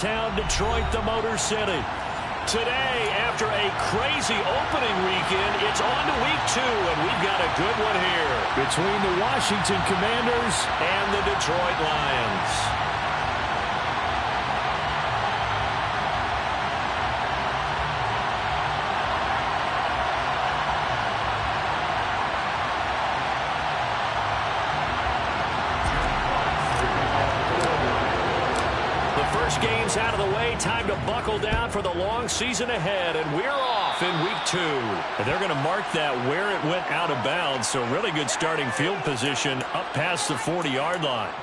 Town, Detroit, the Motor City. Today, after a crazy opening weekend, it's on to week 2, and we've got a good one here between the Washington Commanders and the Detroit Lions. Games out of the way, time to buckle down for the long season ahead, and we're off in week 2. And they're going to mark that where it went out of bounds, so really good starting field position up past the 40-yard line.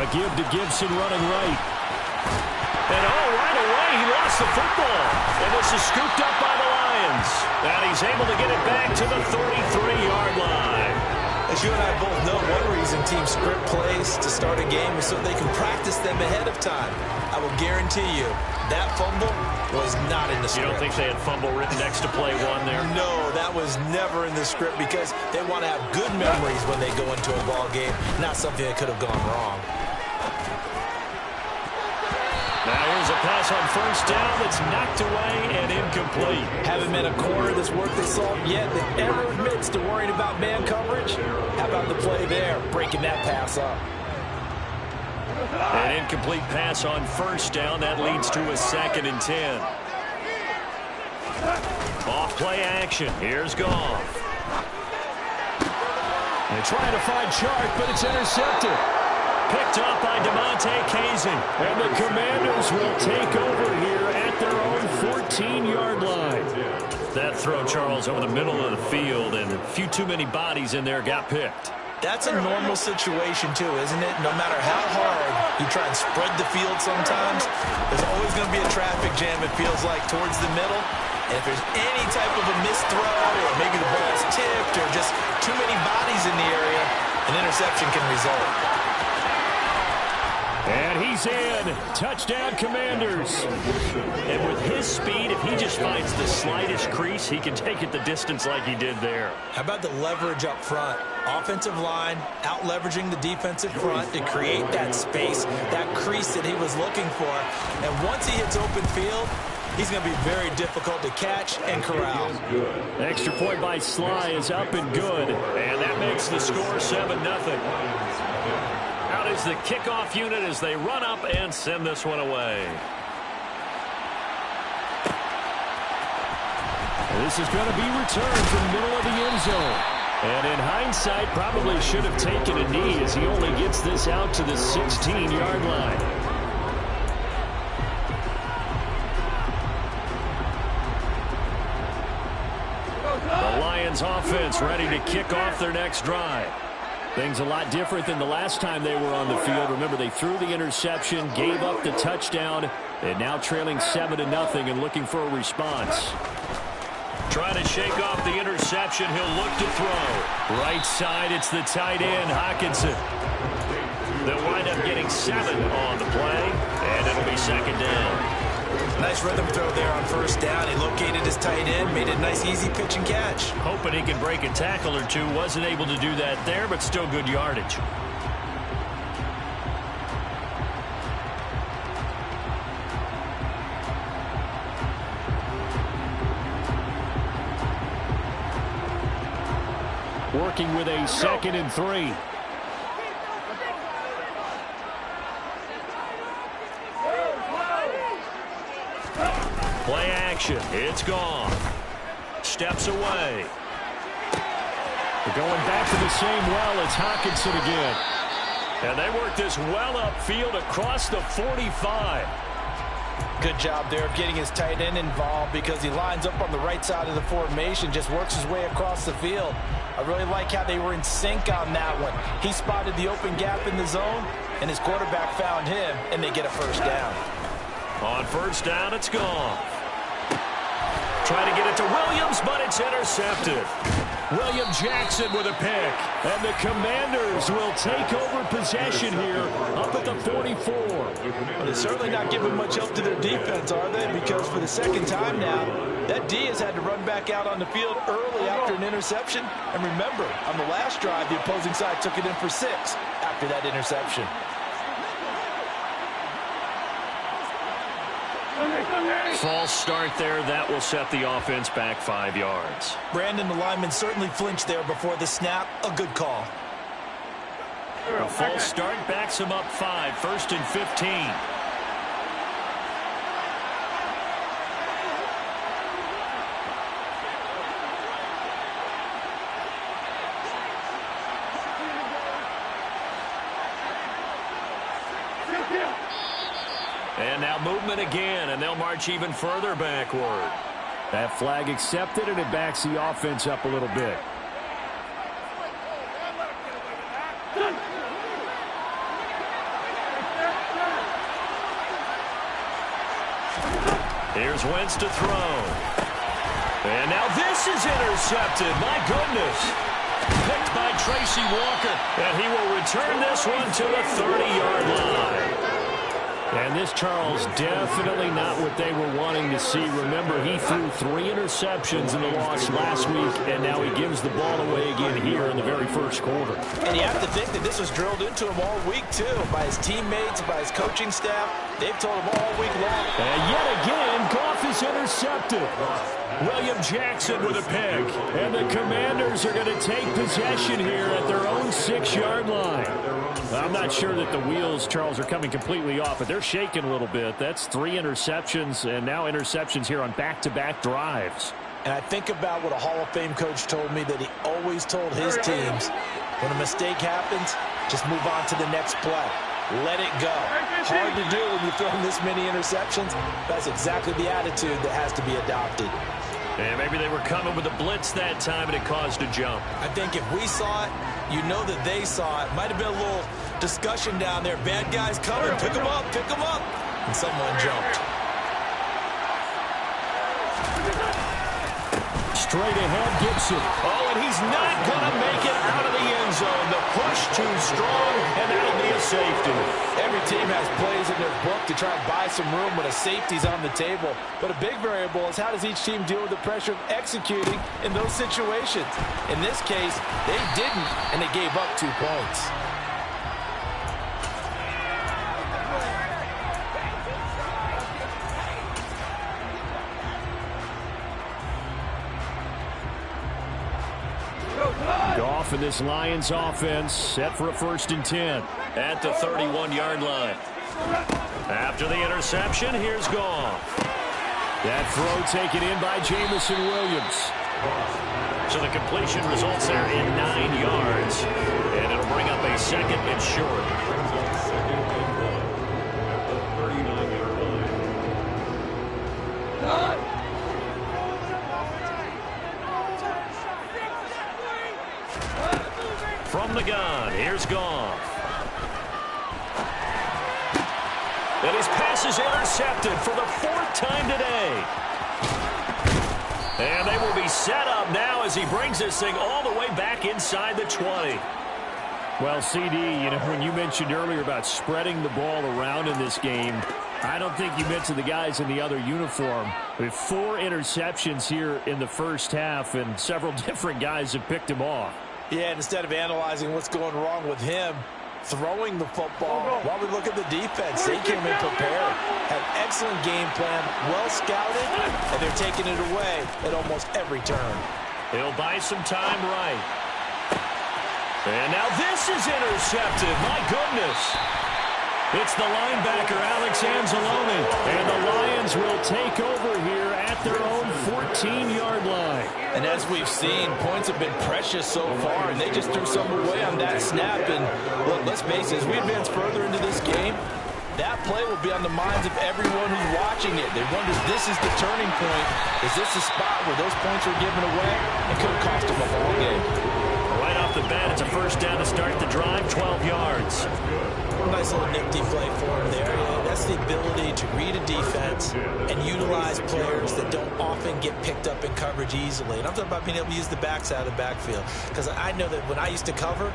Give to Gibson running right. And right away he lost the football. And this is scooped up by the Lions. And he's able to get it back to the 33-yard line. As you and I both know, one reason teams script plays to start a game is so they can practice them ahead of time. I will guarantee you that fumble was not in the script. You don't think they had fumble written next to play one there? No, that was never in the script because they want to have good memories when they go into a ball game, not something that could have gone wrong. Now here's a pass on first down that's knocked away and incomplete. Haven't met a corner that's worth their salt yet that ever admits to worrying about man coverage. How about the play there, breaking that pass up? An incomplete pass on first down. That leads to a 2nd and 10. Off play action. Here's Goff. They're trying to find Chark, but it's intercepted. Picked up by Damontae Kazee. And the Commanders will take over here at their own 14-yard line. That throw, Charles, over the middle of the field, and a few too many bodies in there got picked. That's a normal situation, too, isn't it? No matter how hard you try and spread the field sometimes, there's always going to be a traffic jam, it feels like, towards the middle. And if there's any type of a missed throw, or maybe the ball's tipped, or just too many bodies in the area, an interception can result. And he's in. Touchdown, Commanders. And with his speed, if he just finds the slightest crease, he can take it the distance like he did there. How about the leverage up front? Offensive line out-leveraging the defensive front to create that space, that crease that he was looking for. And once he hits open field, he's going to be very difficult to catch and corral. Extra point by Sly is up and good. And that makes the score 7-0. Out is the kickoff unit as they run up and send this one away. This is going to be returned from the middle of the end zone. And in hindsight, probably should have taken a knee as he only gets this out to the 16-yard line. The Lions offense ready to kick off their next drive. Things a lot different than the last time they were on the field. Remember, they threw the interception, gave up the touchdown, and now trailing 7-0 and looking for a response. Trying to shake off the interception. He'll look to throw. Right side, it's the tight end, Hockenson. They'll wind up getting 7 on the play, and it'll be 2nd down. Nice rhythm throw there on first down. He located his tight end, made a nice easy pitch and catch. Hoping he can break a tackle or two. Wasn't able to do that there, but still good yardage. Working with a 2nd and 3. Play action. It's gone. Steps away. They're going back to the same well. It's Hockenson again. And they work this well upfield across the 45. Good job there of getting his tight end involved because he lines up on the right side of the formation, just works his way across the field. I really like how they were in sync on that one. He spotted the open gap in the zone, and his quarterback found him, and they get a first down. On first down, it's gone. Trying to get it to Williams, but it's intercepted. William Jackson with a pick. And the Commanders will take over possession here up at the 44. Well, they're certainly not giving much help to their defense, are they? Because for the second time now, that D has had to run back out on the field early after an interception. And remember, on the last drive, the opposing side took it in for 6 after that interception. False start there. That will set the offense back 5 yards. Brandon, the lineman certainly flinched there before the snap. A good call. A false start backs him up 5. First and 15. And now movement again, and they'll march even further backward. That flag accepted, and it backs the offense up a little bit. Here's Wentz to throw. And now this is intercepted. My goodness. Picked by Tracy Walker. And he will return this one to the 30-yard line. And this, Charles, definitely not what they were wanting to see. Remember, he threw 3 interceptions in the loss last week, and now he gives the ball away again here in the very first quarter. And you have to think that this was drilled into him all week, too, by his teammates, by his coaching staff. They've told him all week long. And yet again, Goff is intercepted. William Jackson with a pick. And the Commanders are going to take possession here at their own 6-yard line. I'm not sure that the wheels, Charles, are coming completely off, but they're shaking a little bit. That's 3 interceptions, and now interceptions here on back-to-back drives. And I think about what a Hall of Fame coach told me, that he always told his teams, when a mistake happens, just move on to the next play. Let it go. Hard to do when you throw this many interceptions. That's exactly the attitude that has to be adopted. And maybe they were coming with a blitz that time, and it caused a jump. I think if we saw it, you know that they saw it. Might have been a little discussion down there. Bad guys coming. Pick them up. Pick them up. And someone jumped. Straight ahead, Gibson. Oh, and he's not going to make it out of the end zone. The push too strong, and that'll be a safety. Every team has plays in their book to try and buy some room when a safety's on the table. But a big variable is how does each team deal with the pressure of executing in those situations. In this case, they didn't, and they gave up 2 points. Goff in this Lions offense set for a 1st and 10 at the 31-yard line. After the interception, here's Goff. That throw taken in by Jamison Williams. So the completion results there in 9 yards, and it'll bring up a 2nd and short. From the gun, here's Goff. And his pass is intercepted for the 4th time today. And they will be set up now as he brings this thing all the way back inside the 20. Well, CD, you know, when you mentioned earlier about spreading the ball around in this game, I don't think you mentioned the guys in the other uniform. With 4 interceptions here in the first half, and several different guys have picked him off. Yeah, and instead of analyzing what's going wrong with him, throwing the football, while we look at the defense, they came in prepared. Had an excellent game plan, well scouted, and they're taking it away at almost every turn. He'll buy some time right. And now this is intercepted. My goodness. It's the linebacker, Alex Anzalone. And the Lions will take over here at their own 14-yard line. And as we've seen, points have been precious so far, and they just threw some away on that snap. And look, let's face it, as we advance further into this game, that play will be on the minds of everyone who's watching it. They wonder if this is the turning point. Is this the spot where those points were given away? It could have cost them a ball game. Right off the bat, it's a first down to start the drive, 12 yards. Nice little nifty play for him there. That's the ability to read a defense and utilize players that don't often get picked up in coverage easily. And I'm talking about being able to use the backs out of the backfield. Because I know that when I used to cover,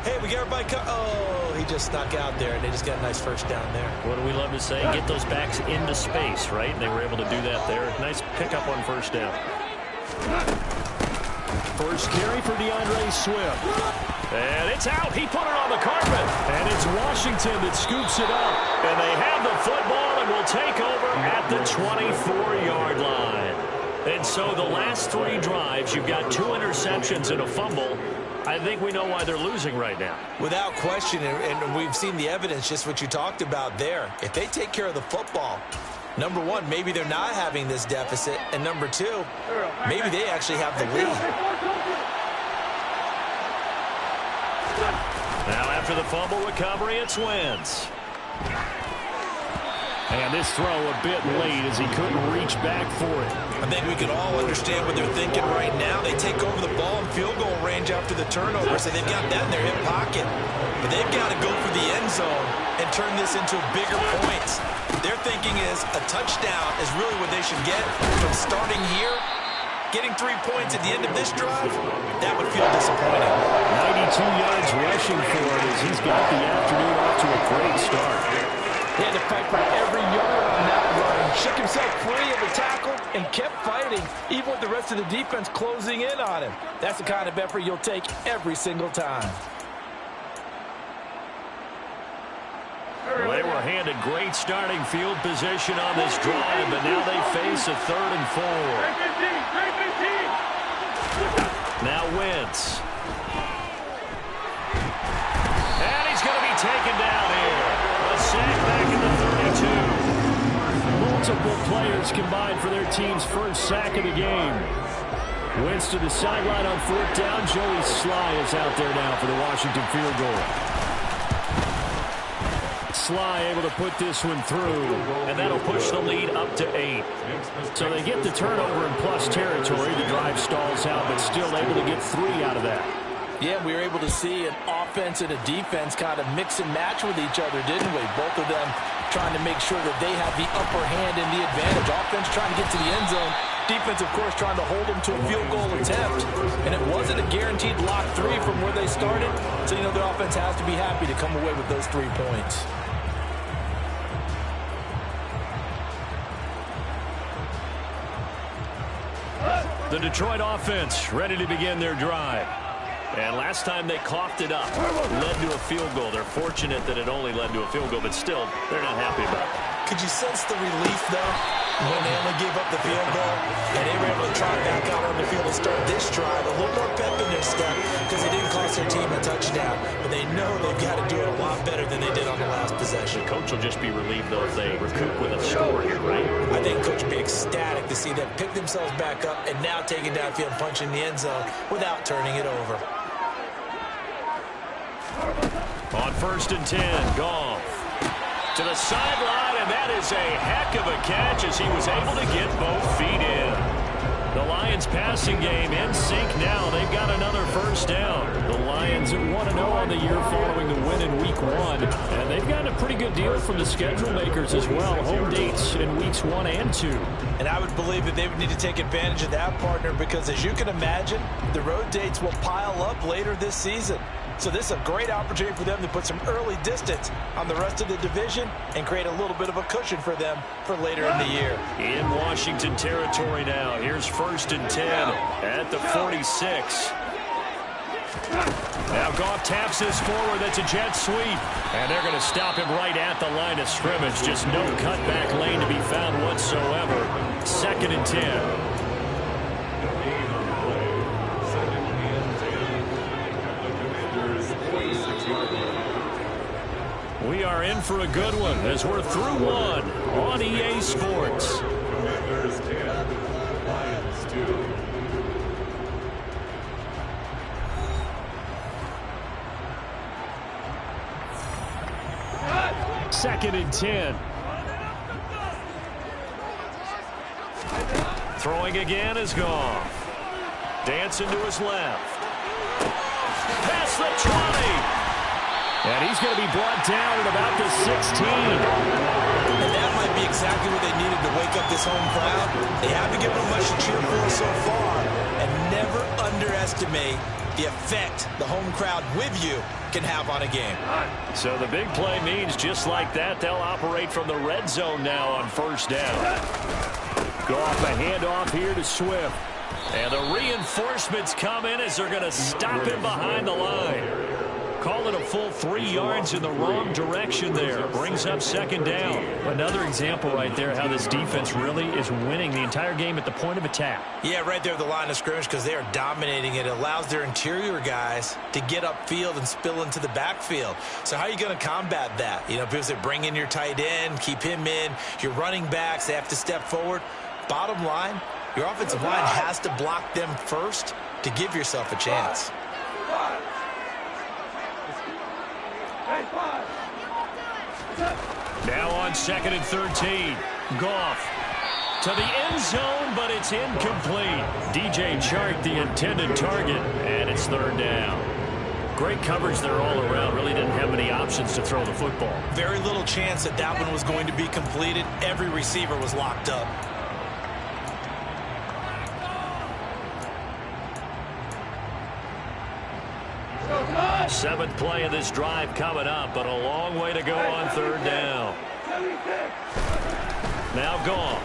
hey, we got everybody oh, he just snuck out there, and they just got a nice first down there. What do we love to say? Get those backs into space, right? And they were able to do that there. Nice pickup on first down. First carry for DeAndre Swift. And it's out. He put it on the carpet. And it's Washington that scoops it up. And they have the football and will take over at the 24-yard line. And so the last 3 drives, you've got 2 interceptions and a fumble. I think we know why they're losing right now. Without question, and we've seen the evidence, just what you talked about there. If they take care of the football, number one, maybe they're not having this deficit. And number 2, maybe they actually have the lead. Now after the fumble recovery, it's Wentz. And this throw a bit late as he couldn't reach back for it. I think we can all understand what they're thinking right now. They take over the ball in field goal range after the turnover, so they've got that in their hip pocket. But they've got to go for the end zone and turn this into bigger points. Their thinking is a touchdown is really what they should get from starting here. Getting 3 points at the end of this drive, that would feel disappointing. 92 yards rushing for it as he's got the afternoon off to a great start. He had to fight for every yard on that run. Shook himself free of the tackle and kept fighting, even with the rest of the defense closing in on him. That's the kind of effort you'll take every single time. Well, they were handed great starting field position on this drive, but now they face a 3rd and 4. Now Wentz. And he's going to be taken down here. A sack back in the 32. Multiple players combined for their team's first sack of the game. Wentz to the sideline on 4th down. Joey Sly is out there now for the Washington field goal. Sly able to put this one through, and that'll push the lead up to 8. So they get the turnover in plus territory. The drive stalls out, but still able to get 3 out of that. Yeah, we were able to see an offense and a defense kind of mix and match with each other, didn't we? Both of them trying to make sure that they have the upper hand and the advantage. Offense trying to get to the end zone. Defense, of course, trying to hold them to a field goal attempt. And it wasn't a guaranteed lock 3 from where they started. So, you know, their offense has to be happy to come away with those 3 points. The Detroit offense ready to begin their drive. And last time they coughed it up, led to a field goal. They're fortunate that it only led to a field goal, but still, they're not happy about it. Could you sense the relief, though, when they only gave up the field goal and they were able to trot back out on the field and start this drive? A little more pep in their step because they didn't cost their team a touchdown. But they know they've got to do it a lot better than they did on the last possession. The coach will just be relieved, though, if they recoup with a score here, right? I think coach will be ecstatic to see them pick themselves back up and now taking downfield and punching the end zone without turning it over. On 1st and 10, Goff to the sideline, and that is a heck of a catch as he was able to get both feet in. The Lions passing game in sync now. They've got another first down. The Lions at 1-0 on the year following the win in Week 1. And they've gotten a pretty good deal from the schedule makers as well. Home dates in Weeks 1 and 2. And I would believe that they would need to take advantage of that, partner, because as you can imagine, the road dates will pile up later this season. So this is a great opportunity for them to put some early distance on the rest of the division and create a little bit of a cushion for them for later in the year. In Washington territory now. Here's 1st and 10 at the 46. Now Goff taps this forward. That's a jet sweep. And they're going to stop him right at the line of scrimmage. Just no cutback lane to be found whatsoever. 2nd and 10. We are in for a good one as we're through 1 on EA Sports. Commanders 10, Lions 2. 2nd and 10. Throwing again is Goff. Dancing to his left. Past the 20. And he's going to be brought down at about the 16. And that might be exactly what they needed to wake up this home crowd. They haven't given them much to cheer for so far. And never underestimate the effect the home crowd with you can have on a game. So the big play means just like that, they'll operate from the red zone now on 1st down. Goff a handoff here to Swift. And the reinforcements come in as they're going to stop him behind the line. Call it a full 3 yards in the wrong direction there. Brings up 2nd down. Another example right there how this defense really is winning the entire game at the point of attack. Yeah, right there at the line of scrimmage because they are dominating it. It allows their interior guys to get upfield and spill into the backfield. So how are you going to combat that? You know, people say bring in your tight end, keep him in. Your running backs, they have to step forward. Bottom line, your offensive line has to block them first to give yourself a chance. Now on 2nd and 13. Goff to the end zone, but it's incomplete. DJ Chark, the intended target, and it's 3rd down. Great coverage there all around. Really didn't have many options to throw the football. Very little chance that that one was going to be completed. Every receiver was locked up. Seventh play of this drive coming up, but a long way to go on 3rd down. Now Goff.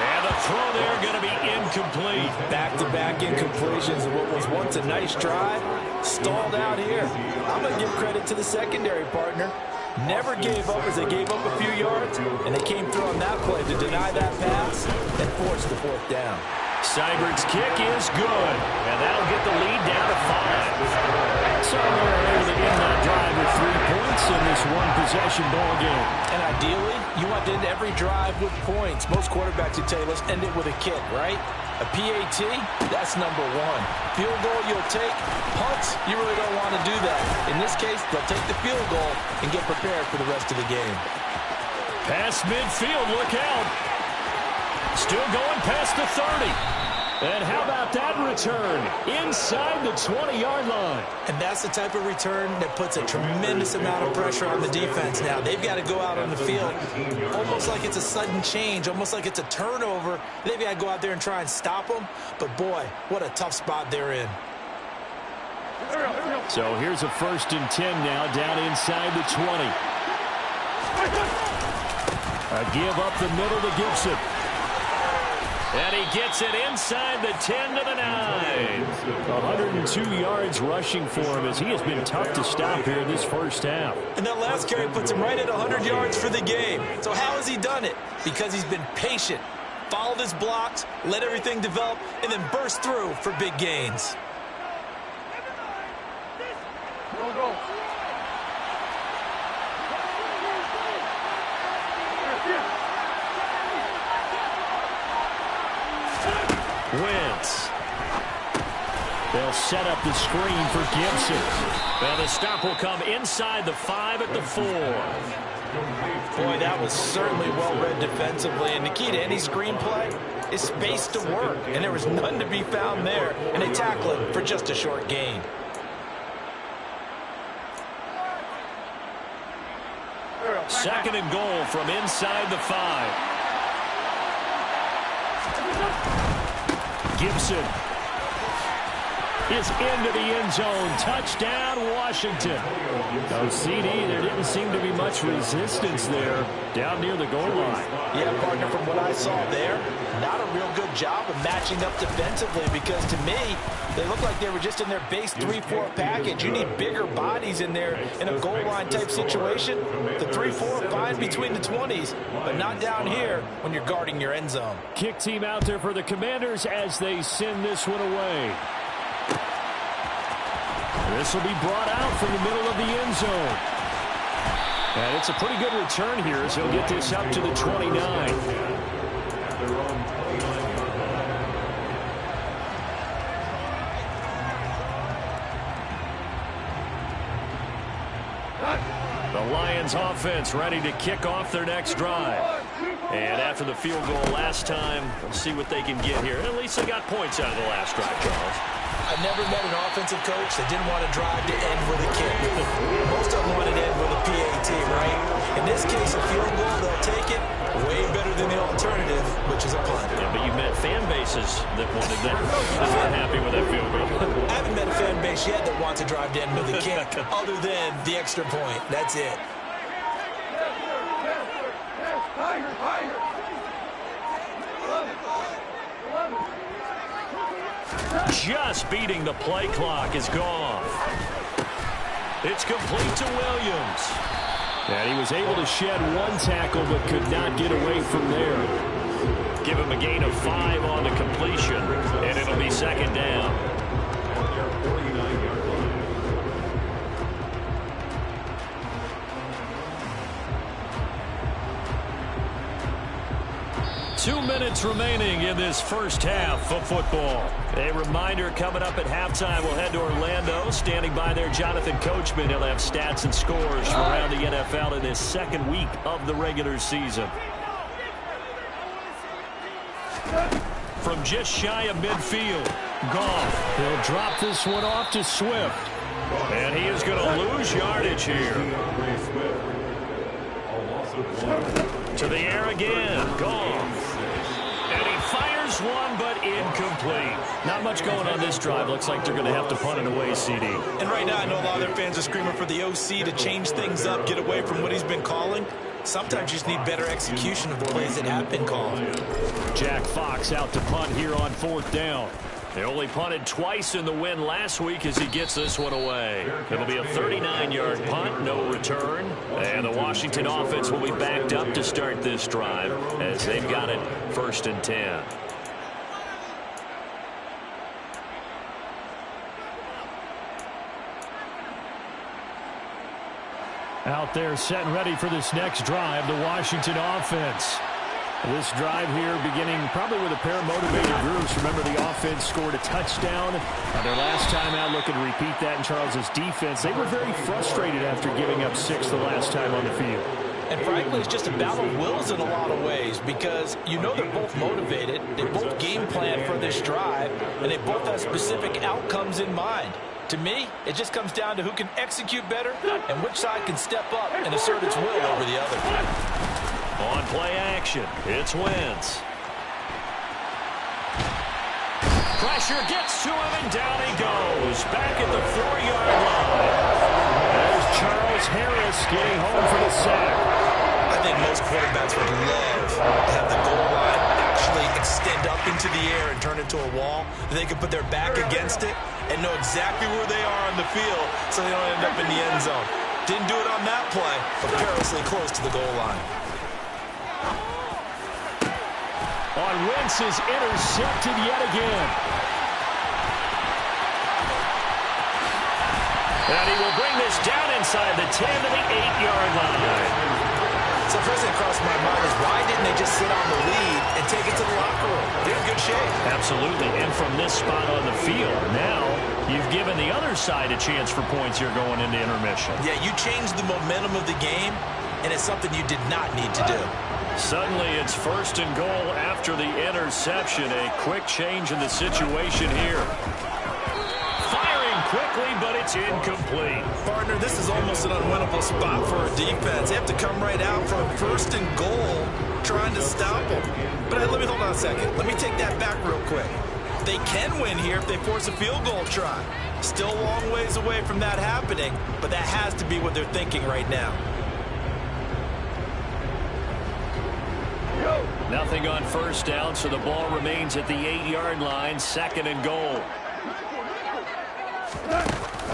And the throw there going to be incomplete. Back-to-back incompletions of what was once a nice drive. Stalled out here. I'm going to give credit to the secondary partner. Never gave up as they gave up a few yards, and they came through on that play to deny that pass and force the 4th down. Seibert's kick is good, and that'll get the lead down to 5. So they're able to end that drive with 3 points in this one-possession ball game. And ideally, you want to end every drive with points. Most quarterbacks would tell you, let's end it with a kick, right? A PAT, that's number 1. Field goal you'll take. Punts, you really don't want to do that. In this case, they'll take the field goal and get prepared for the rest of the game. Past midfield, look out. Still going past the 30. And how about that return? Inside the 20-yard line. And that's the type of return that puts a tremendous amount of pressure on the defense now. They've got to go out on the field almost like it's a sudden change, almost like it's a turnover. They've got to go out there and try and stop them. But, boy, what a tough spot they're in. So here's a 1st and 10 now down inside the 20. A give up the middle to Gibson. And he gets it inside the 10 to the 9. 102 yards rushing for him as he has been tough to stop here this 1st half. And that last carry puts him right at 100 yards for the game. So how has he done it? Because he's been patient, followed his blocks, let everything develop, and then burst through for big gains. Go. Wentz. They'll set up the screen for Gibson. Now the stop will come inside the 5 at the 4. Boy, that was certainly well-read defensively. And the key to any screenplay is space to work. And there was none to be found there. And they tackle it for just a short gain. Second and goal from inside the 5. Gibson is into the end zone. Touchdown, Washington. Oh, CD, there didn't seem to be much resistance there down near the goal line. Yeah, partner, from what I saw there, not a real good job of matching up defensively because to me, they look like they were just in their base 3-4 package. You need bigger bodies in there in a goal line type situation. The 3-4 fine between the 20s, but not down here when you're guarding your end zone. Kick team out there for the Commanders as they send this one away. This will be brought out from the middle of the end zone. And it's a pretty good return here as he'll get this up to the 29. The Lions offense ready to kick off their next drive. And after the field goal last time, let's see what they can get here. At least they got points out of the last drive, Charles. I've never met an offensive coach that didn't want to drive to end with a kick. Most of them wanted to end with a PAT, right? In this case, a field goal, they'll take it. Way better than the alternative, which is a punt. Yeah, but you've met fan bases that wanted that. That's not happy with that field goal. I haven't met a fan base yet that wants to drive to end with a kick other than the extra point. That's it. Just beating the play clock is gone. It's complete to Williams. And he was able to shed one tackle but could not get away from there. Give him a gain of 5 on the completion, and it'll be second down. On their 49-yard line. 2 minutes remaining in this first half of football. A reminder coming up at halftime, we'll head to Orlando. Standing by there, Jonathan Coachman. He'll have stats and scores from around the NFL in this second week of the regular season. From just shy of midfield, Goff. He'll drop this one off to Swift. And he is going to lose yardage here. To the air again, Goff. And he fires one, but incomplete. Not much going on this drive. Looks like they're going to have to punt it away, CD. And right now, I know a lot of their fans are screaming for the OC to change things up, get away from what he's been calling. Sometimes you just need better execution of the plays that have been called. Jack Fox out to punt here on 4th down. They only punted twice in the win last week as he gets this one away. It'll be a 39-yard punt, no return. And the Washington offense will be backed up to start this drive as they've got it 1st and 10. Out there set and ready for this next drive, the Washington offense. This drive here beginning probably with a pair of motivated groups. Remember, the offense scored a touchdown on their last time out. Looking to repeat that in Charles's defense. They were very frustrated after giving up 6 the last time on the field. And frankly, it's just a battle of wills in a lot of ways because you know they're both motivated. They both game plan for this drive, and they both have specific outcomes in mind. To me, it just comes down to who can execute better and which side can step up and assert its will over the other. On play action, it's Wentz. Pressure gets to him, and down he goes. Back at the 4-yard line. There's Charles Harris getting home for the sack. I think most quarterbacks would love to have the goal line actually extend up into the air and turn into a wall. They can put their back against it and know exactly where they are on the field so they don't end up in the end zone. Didn't do it on that play, but perilously close to the goal line. On Wentz is intercepted yet again. And he will bring this down inside the 10 to the 8-yard line. So first thing that crossed my mind is why didn't they just sit on the lead and take it to the locker room? They're in good shape. Absolutely. And from this spot on the field, now you've given the other side a chance for points here going into intermission. Yeah, you changed the momentum of the game, and it's something you did not need to do. Suddenly it's 1st and goal after the interception. A quick change in the situation here. Firing quickly, but it's incomplete. Partner, this is almost an unwinnable spot for a defense. They have to come right out for a 1st and goal trying to stop them. But let me hold on a second. Let me take that back real quick. They can win here if they force a field goal try. Still a long ways away from that happening, but that has to be what they're thinking right now. Nothing on 1st down, so the ball remains at the 8-yard line, 2nd and goal.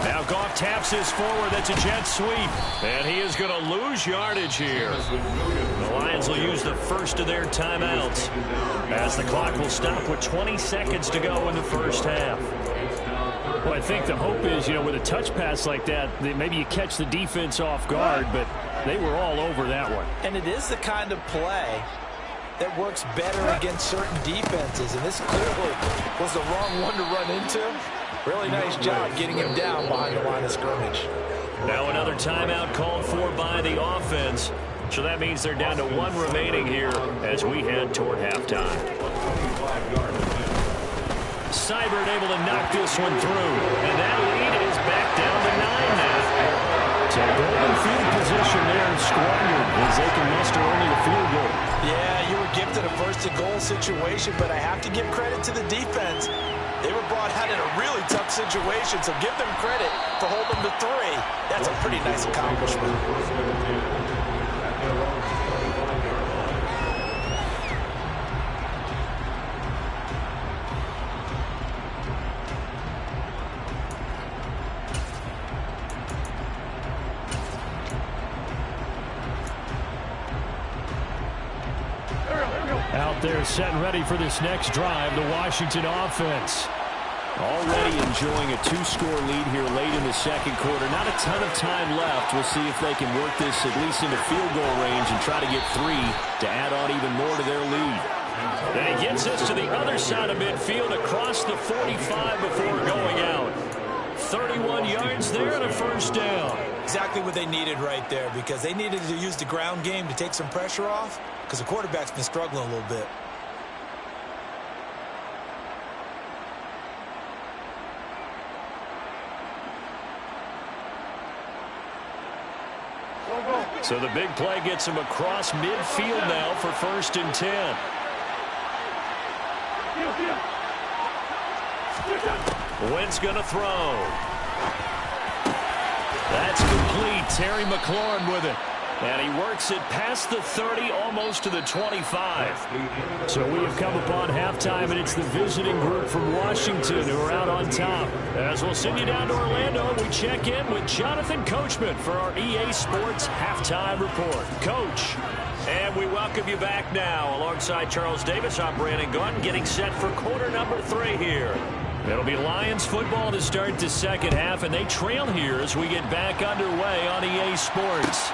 Now Goff taps this forward. That's a jet sweep. And he is going to lose yardage here. The Lions will use the first of their timeouts as the clock will stop with 20 seconds to go in the first half. Well, I think the hope is, with a touch pass like that maybe you catch the defense off guard, but they were all over that one. And it is the kind of play that works better against certain defenses, and this clearly was the wrong one to run into. Really nice job getting him down behind the line of scrimmage. Now another timeout called for by the offense. So that means they're down to one remaining here as we head toward halftime. Seibert able to knock this one through. And that lead is back down to 9 now. So golden field position there squandered as they can muster only a field goal. Yeah, you were gifted a first-and-goal situation, but I have to give credit to the defense. They were brought out in a really tough situation, so give them credit for holding them to 3. That's a pretty nice accomplishment. Out there set and ready for this next drive, the Washington offense. Already enjoying a 2-score lead here late in the second quarter. Not a ton of time left. We'll see if they can work this at least into field goal range and try to get 3 to add on even more to their lead. And he gets us to the other side of midfield across the 45 before going out. 31 yards there and a first down. Exactly what they needed right there, because they needed to use the ground game to take some pressure off, because the quarterback's been struggling a little bit. So the big play gets him across midfield now for 1st and 10. Wentz going to throw. That's complete. Terry McLaurin with it. And he works it past the 30, almost to the 25. So we have come upon halftime, and it's the visiting group from Washington who are out on top. As we'll send you down to Orlando, we check in with Jonathan Coachman for our EA Sports Halftime Report. Coach. And we welcome you back now. Alongside Charles Davis, I'm Brandon Gaudin, getting set for quarter number 3 here. It'll be Lions football to start the second half, and they trail here as we get back underway on EA Sports.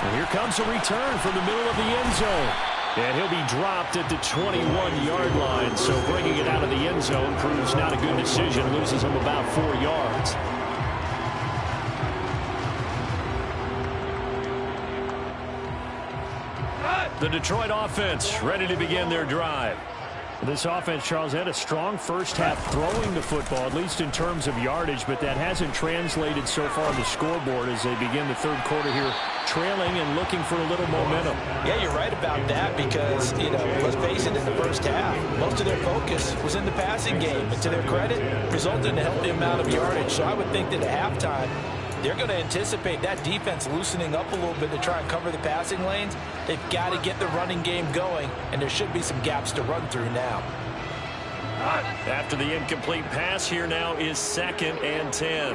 And here comes a return from the middle of the end zone. And he'll be dropped at the 21-yard line. So bringing it out of the end zone proves not a good decision. Loses him about 4 yards. The Detroit offense ready to begin their drive. This offense, Charles, had a strong first half throwing the football, at least in terms of yardage, but that hasn't translated so far on the scoreboard as they begin the third quarter here, trailing and looking for a little momentum. Yeah, you're right about that because, let's face it, in the first half, most of their focus was in the passing game. And to their credit, resulted in a healthy amount of yardage. So I would think that at halftime, they're going to anticipate that defense loosening up a little bit to try and cover the passing lanes. They've got to get the running game going, and there should be some gaps to run through now. After the incomplete pass, here now is 2nd and 10.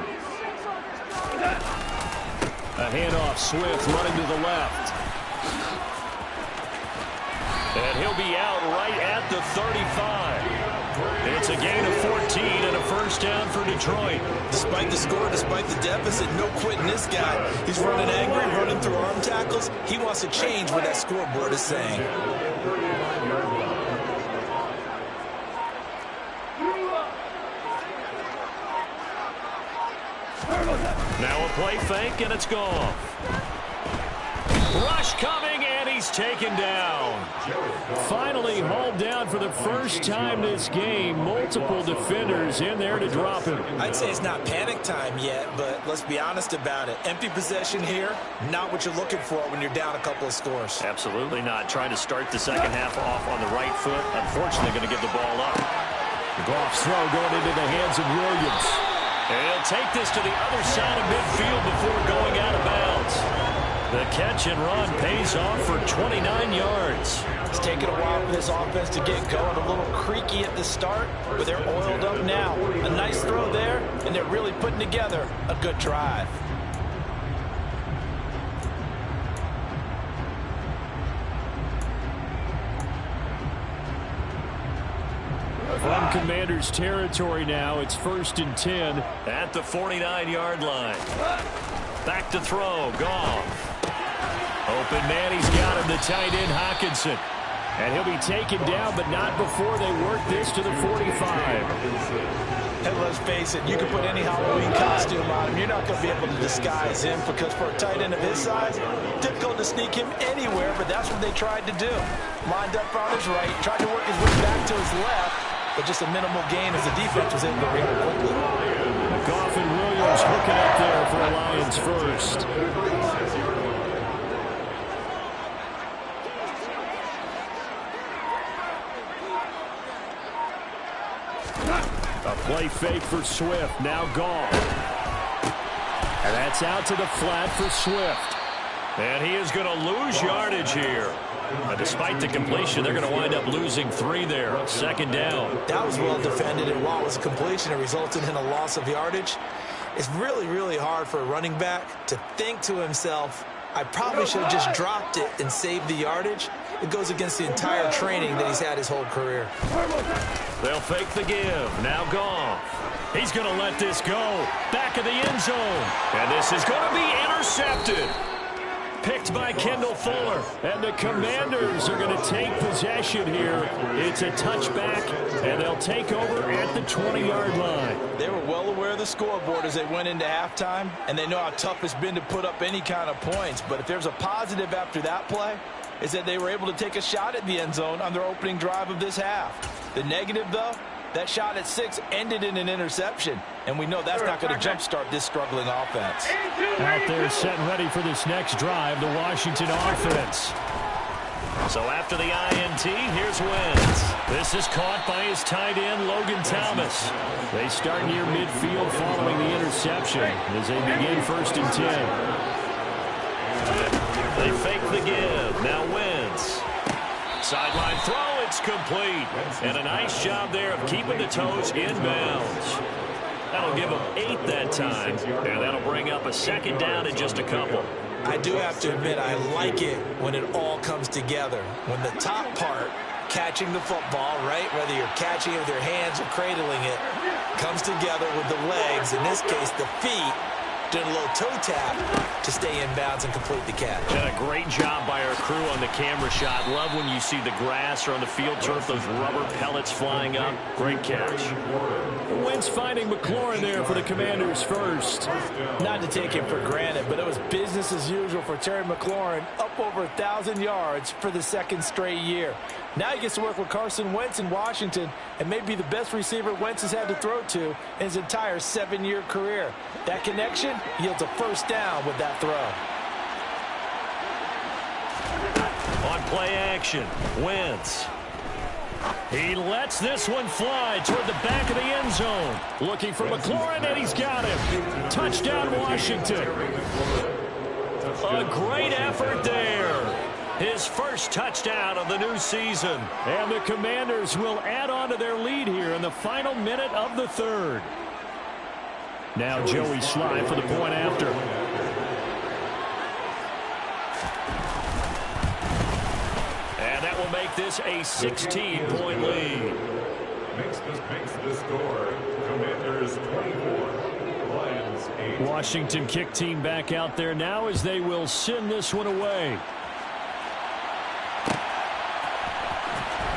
A handoff, Swift running to the left. And he'll be out right at the 35. It's a gain of 14 and a first down for Detroit. Despite the score, despite the deficit, no quitting this guy. He's running angry, running through arm tackles. He wants to change what that scoreboard is saying. Now a play fake, and it's gone. Rush coming, and he's taken down. Finally hauled down for the first time this game. Multiple defenders in there to drop him. I'd say it's not panic time yet, but let's be honest about it. Empty possession here, not what you're looking for when you're down a couple of scores. Absolutely not. Trying to start the second half off on the right foot. Unfortunately, going to give the ball up. Goff's throw going into the hands of Williams. And he'll take this to the other side of midfield before going out of bounds. The catch and run pays off for 29 yards. It's taken a while for this offense to get going. A little creaky at the start, but they're oiled up now. A nice throw there, and they're really putting together a good drive. From Commanders territory now, it's 1st and 10 at the 49-yard line. Back to throw, Goff. Open man, he's got him, the tight end, Hockenson. And he'll be taken down, but not before they work this to the 45. And let's face it, you can put any Halloween costume on him. You're not going to be able to disguise him because for a tight end of his size, difficult to sneak him anywhere, but that's what they tried to do. Lined up on his right, tried to work his way back to his left, but just a minimal gain as the defense was able to react quickly. Goff and Williams hooking up there for a Lions first. A play fake for Swift. Now Goff. And that's out to the flat for Swift. And he is going to lose yardage here. Despite the completion, they're going to wind up losing 3 there. 2nd down. That was well defended, and while it was a completion, it resulted in a loss of yardage. It's really, really hard for a running back to think to himself, I probably should have just dropped it and saved the yardage. It goes against the entire training that he's had his whole career. They'll fake the give. Now Goff. He's going to let this go. Back of the end zone. And this is going to be intercepted. Picked by Kendall Fuller. And the Commanders are going to take possession here. It's a touchback, and they'll take over at the 20-yard line. They were well aware of the scoreboard as they went into halftime, and they know how tough it's been to put up any kind of points. But if there's a positive after that play, is that they were able to take a shot at the end zone on their opening drive of this half. The negative, though, that shot at 6 ended in an interception, and we know that's not going to jumpstart this struggling offense. Out there set and ready for this next drive, the Washington offense. So after the INT, here's Wentz. This is caught by his tight end, Logan Thomas. They start near midfield following the interception as they begin 1st and 10. They fake the give. Now Wentz. Sideline throw, it's complete. And a nice job there of keeping the toes inbounds. That'll give them 8 that time. And that'll bring up a 2nd down in just a couple. I do have to admit, I like it when it all comes together. When the top part, catching the football, right, whether you're catching it with your hands or cradling it, comes together with the legs, in this case the feet, doing a little toe tap to stay in bounds and complete the catch. And a great job by our crew on the camera shot. Love when you see the grass or on the field turf, those rubber pellets flying up. Great catch. Wentz finding McLaurin there for the Commanders first. Not to take it for granted, but it was business as usual for Terry McLaurin, up over 1,000 yards for the 2nd straight year. Now he gets to work with Carson Wentz in Washington and may be the best receiver Wentz has had to throw to in his entire 7-year career. That connection yields a 1st down with that throw. On play action, Wentz. He lets this one fly toward the back of the end zone. Looking for McLaurin, and he's got him. Touchdown, Washington. A great effort there. His first touchdown of the new season. And the Commanders will add on to their lead here in the final minute of the 3rd. Now Joey Slye for the point after. And that will make this a 16-point lead. Makes the score. Commanders 24, Lions 8. Washington kick team back out there now as they will send this one away.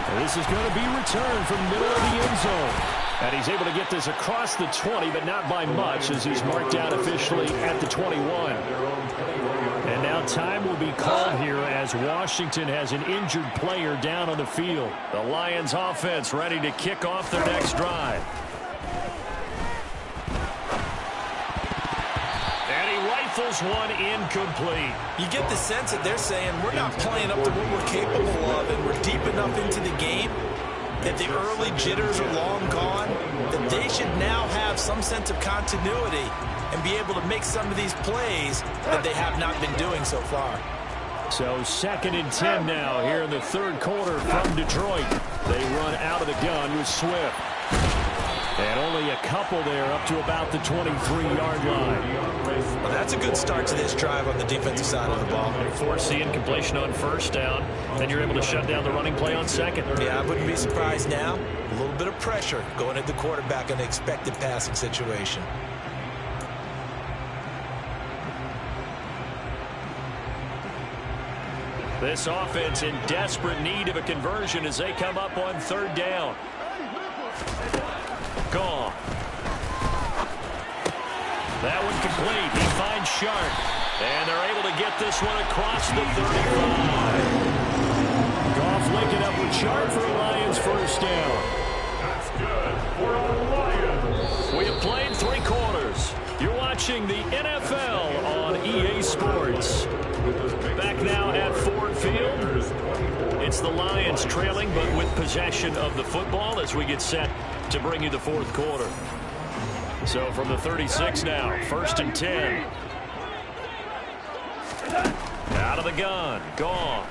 And this is going to be returned from the middle of the end zone. And he's able to get this across the 20, but not by much as he's marked out officially at the 21. And now time will be called here as Washington has an injured player down on the field. The Lions offense ready to kick off their next drive. And he rifles one incomplete. You get the sense that they're saying we're not playing up to what we're capable of, and we're deep enough into the game that the early jitters are long gone, that they should now have some sense of continuity and be able to make some of these plays that they have not been doing so far. So 2nd and 10 now here in the 3rd quarter from Detroit. They run out of the gun with Swift. And only a couple there up to about the 23-yard line. Well, that's a good start to this drive on the defensive side of the ball. Force the incompletion on 1st down. Then you're able to shut down the running play on 2nd. Yeah, I wouldn't be surprised now. A little bit of pressure going at the quarterback in the expected passing situation. This offense in desperate need of a conversion as they come up on 3rd down. Goff. That one complete. He finds Sharp. And they're able to get this one across the 35. Goff linking up with Sharp for a Lions first down. That's good for a Lions. We have played 3 quarters. You're watching the NFL on EA Sports. Back now at Ford Field. It's the Lions trailing, but with possession of the football as we get set to bring you the 4th quarter. So from the 36 now, 1st and 10. Out of the gun, Goff.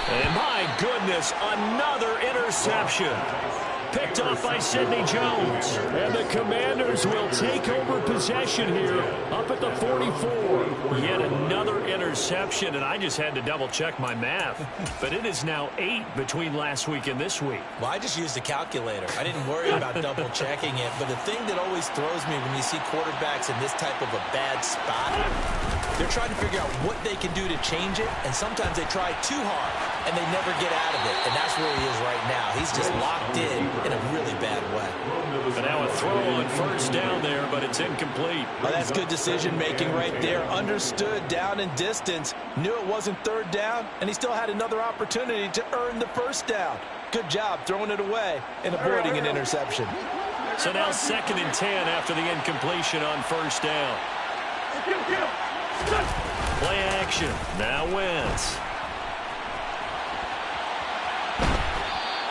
And my goodness, another interception. Picked off by Sidney Jones. And the Commanders will take over possession here up at the 44. Yet another interception, and I just had to double-check my math. But it is now 8 between last week and this week. Well, I just used a calculator. I didn't worry about double-checking it. But the thing that always throws me when you see quarterbacks in this type of a bad spot, they're trying to figure out what they can do to change it, and sometimes they try too hard, and they never get out of it. And that's where he is right now. He's just locked in a really bad way. And now a throw on first down there, but it's incomplete. Well, that's good decision-making right there. Understood down and distance, knew it wasn't 3rd down, and he still had another opportunity to earn the first down. Good job throwing it away and avoiding an interception. So now 2nd and 10 after the incompletion on first down. Play action. Now Wentz.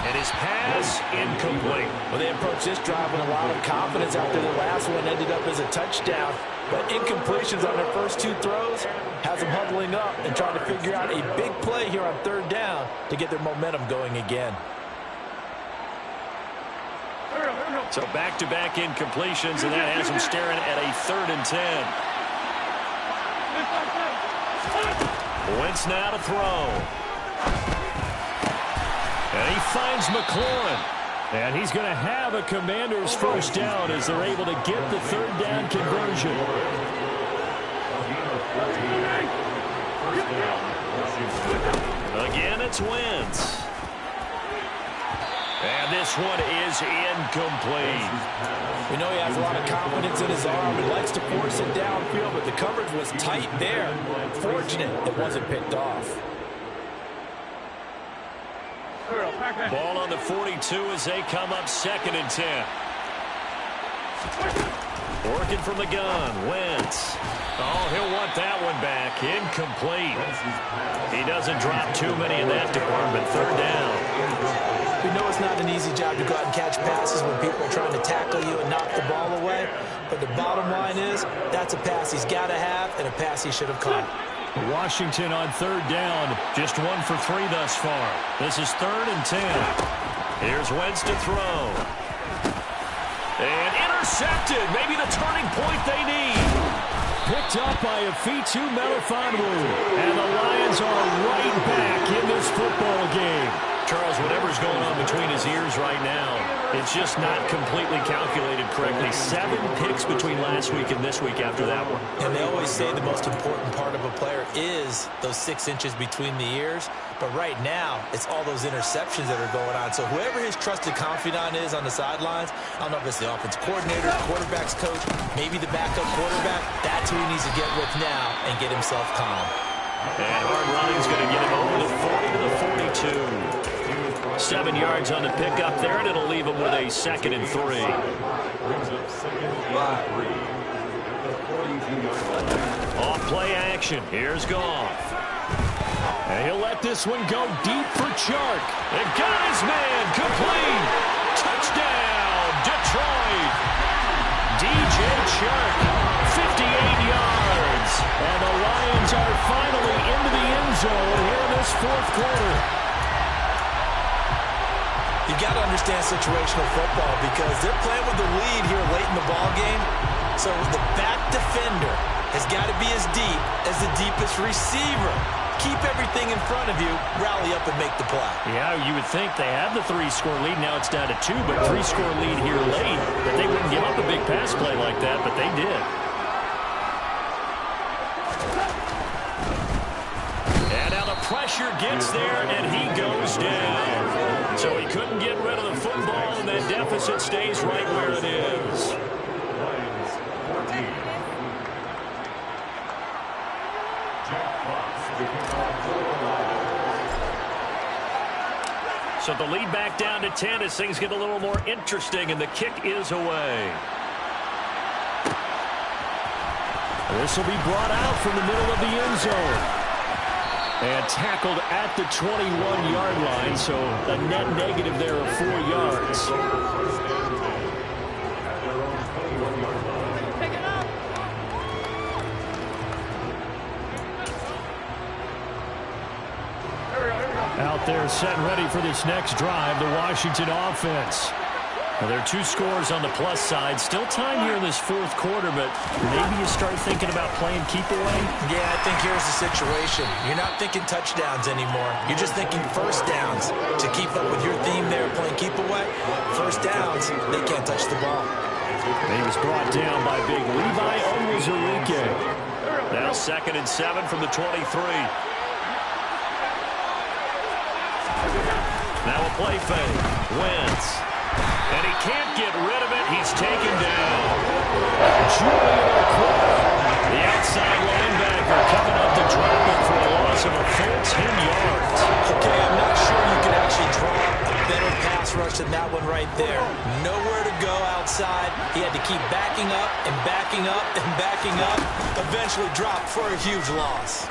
And his pass incomplete. Well, they approached this drive with a lot of confidence after the last one ended up as a touchdown. But incompletions on their first 2 throws has them huddling up and trying to figure out a big play here on 3rd down to get their momentum going again. So back-to-back incompletions, and that has them staring at a 3rd and 10. Wentz now to throw. And he finds McLaurin. And he's going to have a Commanders first down as they're able to get the 3rd down conversion. Again, it's Wentz. And this one is incomplete. We know he has a lot of confidence in his arm. He likes to force it downfield, but the coverage was tight there. Fortunate it wasn't picked off. Ball on the 42 as they come up 2nd and 10. Working from the gun, Wentz. Oh, he'll want that one back. Incomplete. He doesn't drop too many in that department. 3rd down. We know it's not an easy job to go out and catch passes when people are trying to tackle you and knock the ball away. But the bottom line is, that's a pass he's got to have and a pass he should have caught. Washington on 3rd down. Just 1 for 3 thus far. This is 3rd and 10. Here's Wentz to throw. And intercepted. Maybe the turning point they need. Picked up by Afitu Melifonwu. And the Lions are right back in this football game. Charles, whatever's going on between his ears right now, it's just not completely calculated correctly. 7 picks between last week and this week after that one. And they always say the most important part of a player is those 6 inches between the ears. But right now, it's all those interceptions that are going on. So whoever his trusted confidant is on the sidelines, I don't know if it's the offensive coordinator, quarterback's coach, maybe the backup quarterback, that's who he needs to get with now and get himself calm. And hard running's going to get him over the 40 to the 42. 7 yards on the pickup there, and it'll leave him with a 2nd and 3. Off play action. Here's Goff. And he'll let this one go deep for Chark. And got his man complete. Touchdown, Detroit. DJ Chark, 58 yards. And the Lions are finally into the end zone here in this 4th quarter. You got to understand situational football because they're playing with the lead here late in the ball game. So the back defender has got to be as deep as the deepest receiver. Keep everything in front of you, rally up and make the play. Yeah, you would think they had the 3-score lead. Now it's down to 2, but 3-score lead here late. That they wouldn't give up a big pass play like that, but they did. And now the pressure gets there, and he goes down. So he couldn't get rid of the football, and that deficit stays right where it is. So the lead back down to 10 as things get a little more interesting, and the kick is away. This will be brought out from the middle of the end zone. And tackled at the 21-yard line, so a net negative there of 4 yards. Out there set and ready for this next drive, the Washington offense. Well, there are 2 scores on the plus side. Still time here in this fourth quarter, but maybe you start thinking about playing keep away? Yeah, I think here's the situation. You're not thinking touchdowns anymore. You're just thinking first downs. To keep up with your theme there, playing keep away, first downs, they can't touch the ball. He was brought down by big Levi Onwuzurike. Now 2nd and 7 from the 23. Now a play fake. Wentz. And he can't get rid of it. He's taken down. Julian Okoye, the outside linebacker, coming up to drop it for a loss of a full 10 yards. Okay, I'm not sure you could actually draw a better pass rush than that one right there. Nowhere to go outside. He had to keep backing up and backing up and backing up. Eventually dropped for a huge loss.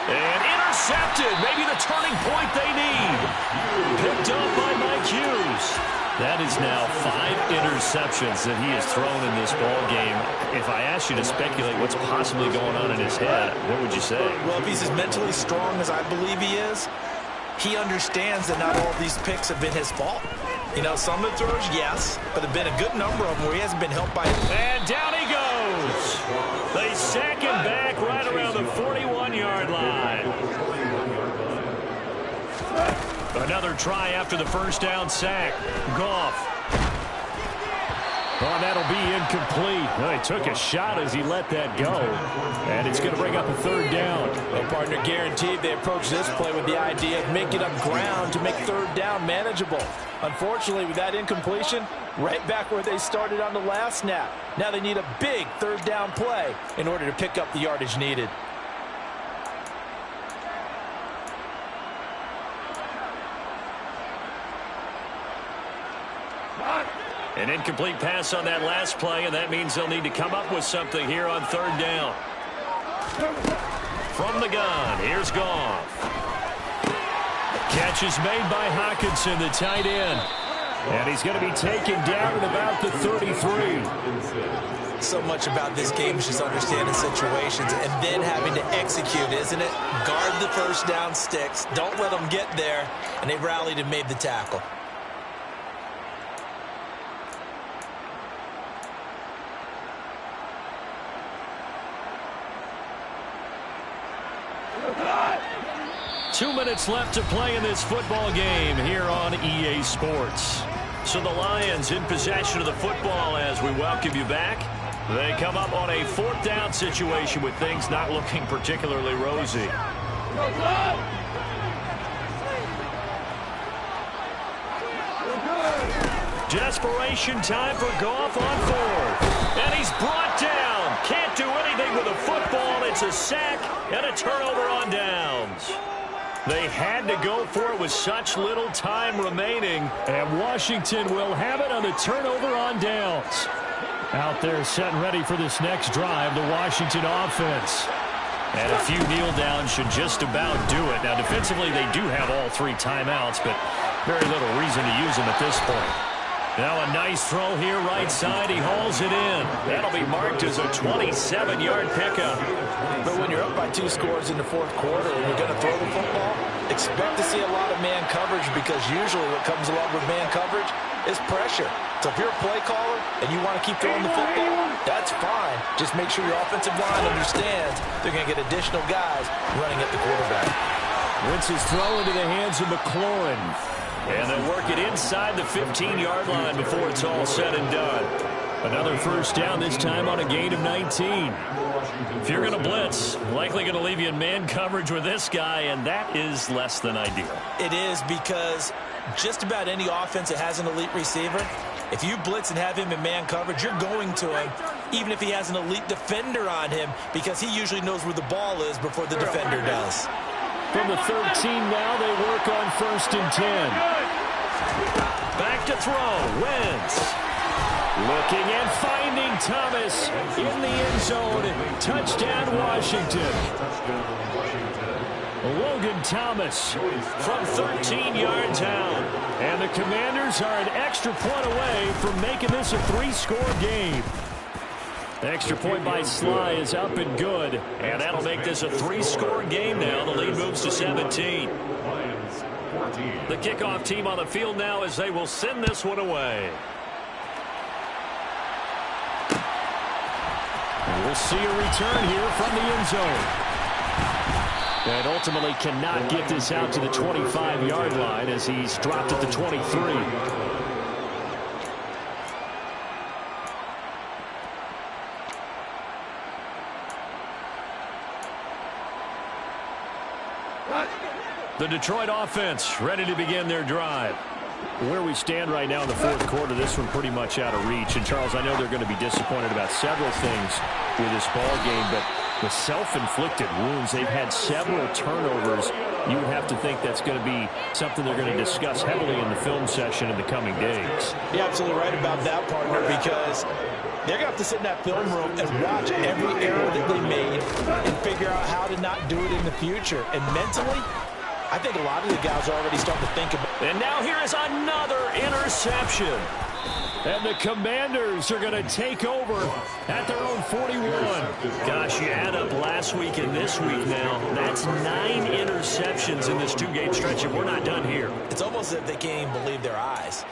And intercepted. Maybe the turning point they need. Picked up by Mike Hughes. That is now 5 interceptions that he has thrown in this ball game. If I asked you to speculate what's possibly going on in his head, what would you say? Well, if he's as mentally strong as I believe he is, he understands that not all of these picks have been his fault. You know, some of the throws, yes, but there have been a good number of them where he hasn't been helped by it. And down he goes. They sack him back right around the 41-yard line. Another try after the first down sack. Goff. Oh, that'll be incomplete. Well, he took a shot as he let that go. And it's going to bring up a 3rd down. Well, partner, guaranteed they approach this play with the idea of making up ground to make 3rd down manageable. Unfortunately, with that incompletion, right back where they started on the last snap. Now they need a big 3rd down play in order to pick up the yardage needed. An incomplete pass on that last play, and that means they'll need to come up with something here on 3rd down. From the gun, here's Goff. Catch is made by Hockenson, the tight end. And he's going to be taken down at about the 33. So much about this game is just understanding situations and then having to execute, isn't it? Guard the first down sticks. Don't let them get there. And they rallied and made the tackle. Two minutes left to play in this football game here on EA Sports. So the Lions in possession of the football as we welcome you back. They come up on a 4th down situation with things not looking particularly rosy. Desperation time for Goff on 4th. And he's brought down. Can't do anything with a football. It's a sack and a turnover on downs. They had to go for it with such little time remaining. And Washington will have it on the turnover on downs. Out there set and ready for this next drive, the Washington offense. And a few kneel downs should just about do it. Now, defensively, they do have all 3 timeouts, but very little reason to use them at this point. Now a nice throw here right side. He hauls it in. That'll be marked as a 27-yard pickup. But when you're up by 2 scores in the 4th quarter and you're going to throw the football, expect to see a lot of man coverage because usually what comes along with man coverage is pressure. So if you're a play caller and you want to keep throwing the football, that's fine. Just make sure your offensive line understands they're going to get additional guys running at the quarterback. Wentz is throw into the hands of McLaurin. And they'll work it inside the 15-yard line before it's all said and done. Another first down, this time on a gain of 19. If you're going to blitz, likely going to leave you in man coverage with this guy, and that is less than ideal. It is because just about any offense that has an elite receiver, if you blitz and have him in man coverage, you're going to him, even if he has an elite defender on him, because he usually knows where the ball is before the defender does. From the 13 now, they work on 1st and 10. Back to throw. Wentz. Looking and finding Thomas in the end zone. Touchdown, Washington. Logan Thomas from 13 yards out. And the Commanders are an extra point away from making this a 3-score game. Extra point by Sly is up and good. And that'll make this a 3-score game now. The lead moves to 17. The kickoff team on the field now as they will send this one away. And we'll see a return here from the end zone. And ultimately cannot get this out to the 25-yard line as he's dropped at the 23. The Detroit offense ready to begin their drive. Where we stand right now in the fourth quarter, this one pretty much out of reach. And, Charles, I know they're going to be disappointed about several things with this ball game, but the self-inflicted wounds, they've had several turnovers. You would have to think that's going to be something they're going to discuss heavily in the film session in the coming days. You're absolutely right about that, partner, because they're going to have to sit in that film room and watch every error that they made and figure out how to not do it in the future. And mentally, I think a lot of the guys are already starting to think about it. And now here is another interception. And the Commanders are going to take over at their own 41. Gosh, you add up last week and this week now. That's 9 interceptions in this 2-game stretch, and we're not done here. It's almost as if they can't even believe their eyes.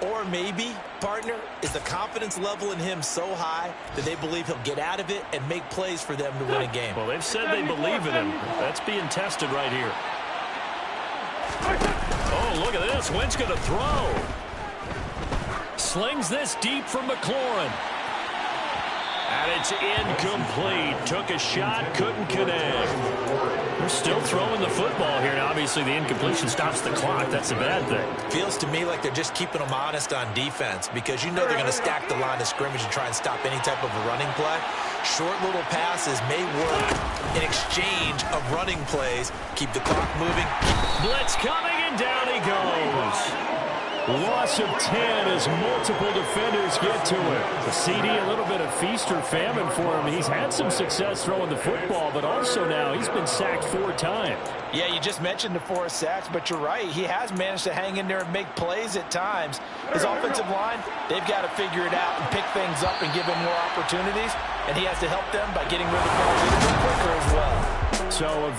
Or maybe, partner, is the confidence level in him so high that they believe he'll get out of it and make plays for them to win a game. Well, they've said they believe in him. That's being tested right here. Oh, look at this. Wentz going to throw. Slings this deep from McLaurin. And it's incomplete. Took a shot, couldn't connect. They're still throwing the football here. Now, obviously, the incompletion stops the clock. That's a bad thing. Feels to me like they're just keeping them honest on defense because you know they're going to stack the line of scrimmage and try and stop any type of a running play. Short little passes may work in exchange of running plays. Keep the clock moving. Blitz coming, and down he goes. Loss of 10 as multiple defenders get to it. The CD, a little bit of feast or famine for him. He's had some success throwing the football, but also now he's been sacked 4 times. Yeah, you just mentioned the 4 sacks, but you're right. He has managed to hang in there and make plays at times. His offensive line, they've got to figure it out and pick things up and give him more opportunities, and he has to help them by getting rid of the ball a little bit quicker as well. So a